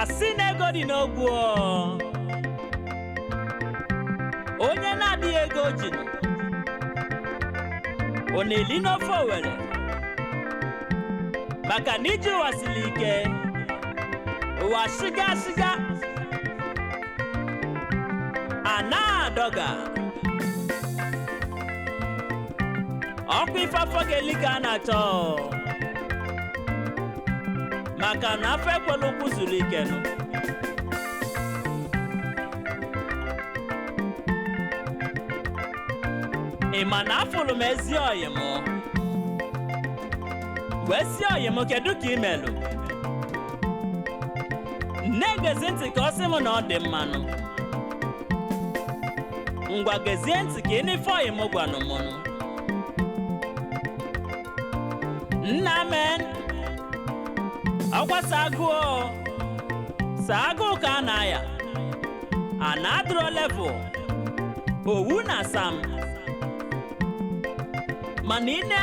asị na ego dị n'ogwu onye na-adịghị ego ji ọ na-eli n'ofe Owere maka na iji ụwa siri ike ụwa shiga ana-adọga ọkwa ife afọ ga-eli ka a na-achọ maka na afọ ekwela ụkwụ zuru ike nụ ị ma na afụrụ m ezi ọyị m wee si ọyị m kedu ka imelụ na-egezi ntị ka ọ sị m na ọ dị mmanụ ngwa gezie ntị ka ị n'ife ọyị m gwanụ m nna men ọgwa sagụụ ka a na-aya a na-adụrọ level owu na sam mana ị na